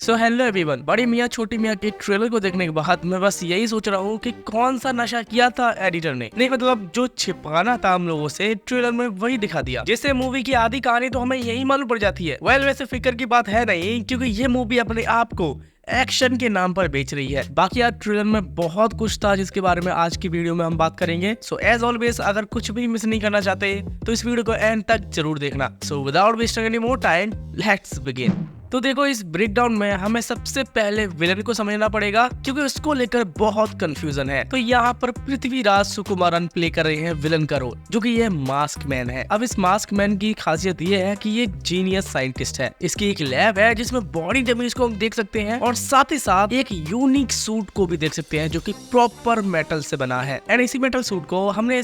So hello everyone, बड़े मियाँ छोटी मियाँ के ट्रेलर को देखने के बाद मैं बस यही सोच रहा हूँ कि कौन सा नशा किया था एडिटर ने। नहीं मतलब जो छिपाना था हम लोगों से ट्रेलर में वही दिखा दिया। जैसे मूवी की आधी कहानी तो हमें यही मालूम पड़ जाती है। वैसे फिक्र की बात है नहीं, क्योंकि ये मूवी अपने आप को एक्शन के नाम पर बेच रही है। बाकी यार ट्रेलर में बहुत कुछ था जिसके बारे में आज की वीडियो में हम बात करेंगे। सो एज ऑलवेज अगर कुछ भी मिस नहीं करना चाहते तो इस वीडियो को एंड तक जरूर देखना। So without wasting any more time, let's begin. तो देखो, इस ब्रेकडाउन में हमें सबसे पहले विलन को समझना पड़ेगा, क्योंकि उसको लेकर बहुत कंफ्यूजन है। तो यहाँ पर पृथ्वीराज सुकुमारन प्ले कर रहे हैं विलन का रोल, जो कि ये मास्क मैन है। अब इस मास्क मैन की खासियत ये है कि ये जीनियस साइंटिस्ट है। इसकी एक लैब है जिसमें बॉडी डैमेज को हम देख सकते हैं और साथ ही साथ एक यूनिक सूट को भी देख सकते हैं जो कि प्रॉपर मेटल से बना है। एंड इसी मेटल सूट को हमने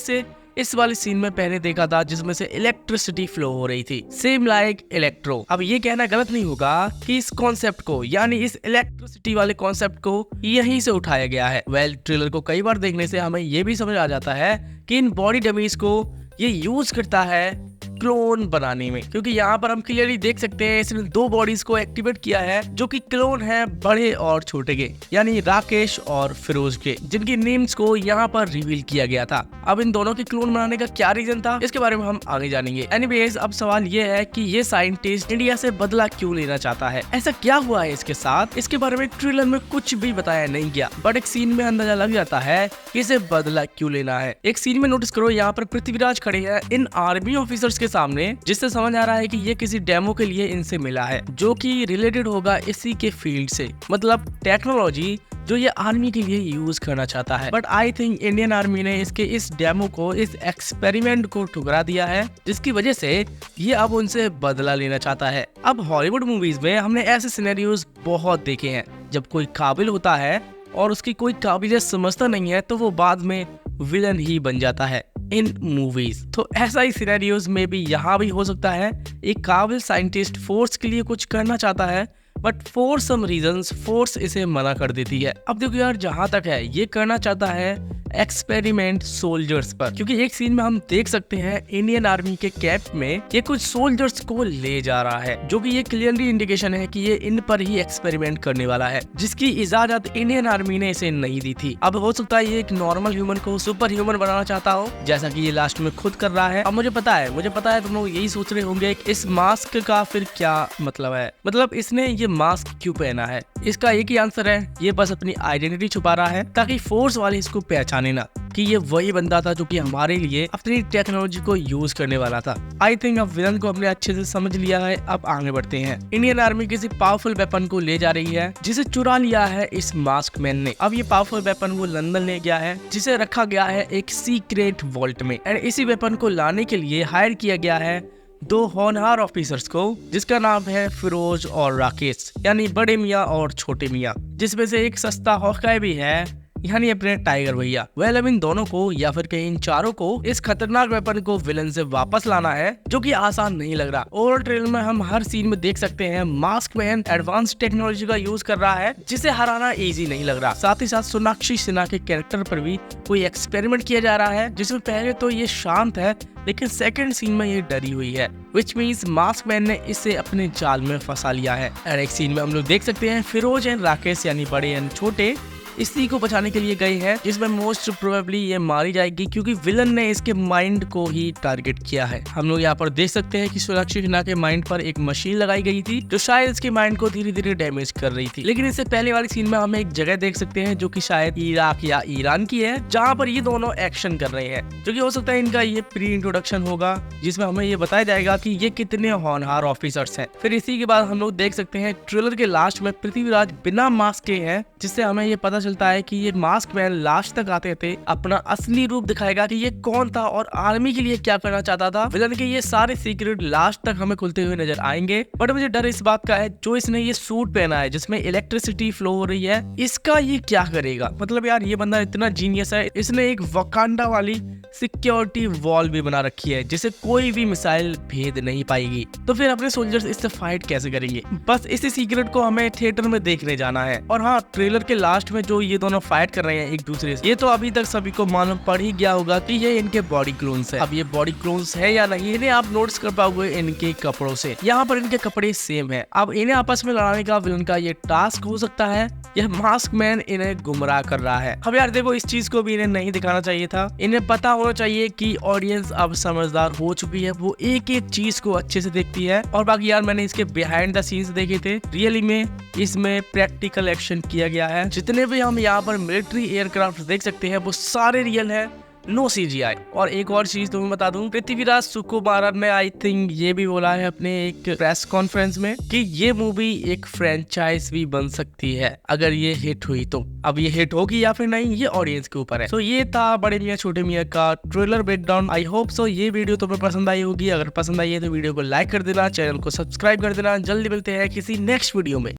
इस वाली सीन में पहले देखा था जिसमें से इलेक्ट्रिसिटी फ्लो हो रही थी, सेम लाइक इलेक्ट्रो। अब ये कहना गलत नहीं होगा कि इस कॉन्सेप्ट को, यानी इस इलेक्ट्रिसिटी वाले कॉन्सेप्ट को यहीं से उठाया गया है। ट्रेलर को कई बार देखने से हमें ये भी समझ आ जाता है कि इन बॉडी डमीज को ये यूज करता है क्लोन बनाने में, क्योंकि यहाँ पर हम क्लियरली देख सकते हैं इसने दो बॉडीज को एक्टिवेट किया है जो कि क्लोन है बड़े और छोटे के, यानी राकेश और फिरोज के, जिनकी नेम्स को यहाँ पर रिवील किया गया था। अब इन दोनों के क्लोन बनाने का क्या रीजन था, इसके बारे में हम आगे जानेंगे। एनीवेज, अब सवाल ये है कि ये साइंटिस्ट इंडिया से बदला क्यों लेना चाहता है, ऐसा क्या हुआ है इसके साथ। इसके बारे में ट्रेलर में कुछ भी बताया नहीं गया, बट एक सीन में अंदाजा लग जाता है कि इसे बदला क्यों लेना है। एक सीन में नोटिस करो, यहाँ पर पृथ्वीराज खड़े हैं इन आर्मी ऑफिसर्स के सामने, जिससे समझ आ रहा है कि ये किसी डेमो के लिए इनसे मिला है, जो कि रिलेटेड होगा इसी के फील्ड से, मतलब टेक्नोलॉजी जो ये आर्मी के लिए यूज करना चाहता है। But I think Indian army ने इसके इस डेमो को, इस एक्सपेरिमेंट को ठुकरा दिया है, जिसकी वजह से ये अब उनसे बदला लेना चाहता है। अब हॉलीवुड मूवीज में हमने ऐसे सिनेरियोज बहुत देखे हैं, जब कोई काबिल होता है और उसकी कोई काबिलियत समझता नहीं है तो वो बाद में विलन ही बन जाता है इन मूवीज। तो ऐसा ही सिनेरियोज में भी यहाँ भी हो सकता है। एक काबिल साइंटिस्ट फोर्स के लिए कुछ करना चाहता है, but for some reasons force इसे मना कर देती है। अब देखो यार, जहां तक है ये करना चाहता है एक्सपेरिमेंट सोल्जर्स पर, क्योंकि एक सीन में हम देख सकते हैं इंडियन आर्मी के कैंप में ये कुछ सोल्जर्स को ले जा रहा है, जो कि ये क्लियरली इंडिकेशन है कि ये इन पर ही एक्सपेरिमेंट करने वाला है, जिसकी इजाजत इंडियन आर्मी ने इसे नहीं दी थी। अब हो सकता है ये एक नॉर्मल ह्यूमन को सुपर ह्यूमन बनाना चाहता हो, जैसा कि ये लास्ट में खुद कर रहा है। अब मुझे पता है तुम लोग यही सोच रहे होंगे इस मास्क का फिर क्या मतलब है, मतलब इसने ये मास्क क्यों पहना है। इसका एक ही आंसर है, ये बस अपनी आइडेंटिटी छुपा रहा है ताकि फोर्स वाले इसको पहचाने ना कि ये वही बंदा था जो कि हमारे लिए अपनी टेक्नोलॉजी को यूज करने वाला था। आई थिंक अब विलन को हमने अच्छे से समझ लिया है। अब आगे बढ़ते हैं। इंडियन आर्मी किसी पावरफुल वेपन को ले जा रही है जिसे चुरा लिया है इस मास्क मैन ने। अब ये पावरफुल वेपन वो लंदन ले गया है, जिसे रखा गया है एक सीक्रेट वॉल्ट में। एंड इसी वेपन को लाने के लिए हायर किया गया है दो होनहार ऑफिसर्स को, जिसका नाम है फिरोज और राकेश, यानी बड़े मियाँ और छोटे मियाँ, जिसमें से एक सस्ता हॉकाय भी है, यानी अपने टाइगर भैया। अब इन दोनों को या फिर कहीं इन चारों को इस खतरनाक वेपन को विलन से वापस लाना है, जो कि आसान नहीं लग रहा। ओवरऑल ट्रेलर में हम हर सीन में देख सकते हैं मास्क मैन एडवांस टेक्नोलॉजी का यूज कर रहा है, जिसे हराना इजी नहीं लग रहा। साथ ही साथ सोनाक्षी सिन्हा के कैरेक्टर पर भी कोई एक्सपेरिमेंट किया जा रहा है, जिसमें पहले तो ये शांत है लेकिन सेकंड सीन में ये डरी हुई है, विच मीन्स मास्क मैन ने इसे अपने जाल में फंसा लिया है। और एक सीन में हम लोग देख सकते हैं फिरोज एंड राकेश, यानी बड़े एंड छोटे, इसी को बचाने के लिए गए हैं, जिसमें मोस्ट प्रोबेबली ये मारी जाएगी क्योंकि विलन ने इसके माइंड को ही टारगेट किया है। हम लोग यहाँ पर देख सकते हैं कि सोनाक्षी सिन्हा के माइंड पर एक मशीन लगाई गई थी जो शायद इसके माइंड को धीरे धीरे डैमेज कर रही थी। लेकिन इससे पहले वाली सीन में हमें एक जगह देख सकते हैं जो कि शायद इराक या ईरान की है, जहाँ पर ये दोनों एक्शन कर रहे हैं, जो कि हो सकता है इनका ये प्री इंट्रोडक्शन होगा, जिसमें हमें ये बताया जाएगा कि ये कितने होनहार ऑफिसर्स हैं। फिर इसी के बाद हम लोग देख सकते हैं ट्रेलर के लास्ट में पृथ्वीराज बिना मास्क के हैं, जिससे हमें ये पता चलता है कि ये मास्क मैन लास्ट तक आते थे अपना असली रूप दिखाएगा कि ये कौन था और आर्मी के लिए क्या करना चाहता था। विलन के ये सारे सीक्रेट लास्ट तक हमें खुलते हुए नजर आएंगे। बट मुझे डर इस बात का है, जो इसने ये सूट पहना है जिसमें इलेक्ट्रिसिटी फ्लो हो रही है, इसका ये क्या करेगा। मतलब यार ये बंदा इतना जीनियस है, इसने एक वकांडा वाली सिक्योरिटी वॉल भी बना रखी है जिसे कोई भी मिसाइल भेद नहीं पाएगी। तो फिर अपने सोल्जर्स इससे फाइट कैसे करेंगे। बस इसी सीक्रेट को हमें थिएटर में देखने जाना है। और हाँ, ट्रेलर के लास्ट में जो जो ये दोनों फाइट कर रहे हैं एक दूसरे से, ये तो अभी तक सभी को मालूम पड़ ही गया होगा कि ये इनके बॉडी क्लोन्स है। अब ये बॉडी क्लोन्स है या नहीं, इन्हें आप नोटिस कर पाओगे इनके कपड़ों से। यहाँ पर इनके कपड़े सेम है। अब इन्हें आपस में लड़ाने का विलन का ये टास्क हो सकता है। यह मास्क मैन इन्हें गुमराह कर रहा है। अब यार देखो, इस चीज को भी इन्हें नहीं दिखाना चाहिए था। इन्हें पता होना चाहिए कि ऑडियंस अब समझदार हो चुकी है, वो एक एक चीज को अच्छे से देखती है। और बाकी यार मैंने इसके बिहाइंड द सीन्स देखे थे, रियली में इसमें प्रैक्टिकल एक्शन किया गया है। जितने भी हम यहाँ पर मिलिट्री एयरक्राफ्ट देख सकते हैं वो सारे रियल है, नो CGI। और एक और चीज तुम्हें बता दूं, पृथ्वीराज सुकुमारन ने आई थिंक ये भी बोला है अपने एक प्रेस कॉन्फ्रेंस में कि ये मूवी एक फ्रेंचाइज भी बन सकती है अगर ये हिट हुई तो। अब ये हिट होगी या फिर नहीं, ये ऑडियंस के ऊपर है। तो ये था बड़े मियां छोटे मियां का trailer breakdown. I hope so ये वीडियो तुम्हें पसंद आई होगी। अगर पसंद आई है तो वीडियो को लाइक कर देना, चैनल को सब्सक्राइब कर देना। जल्दी मिलते हैं किसी नेक्स्ट वीडियो में।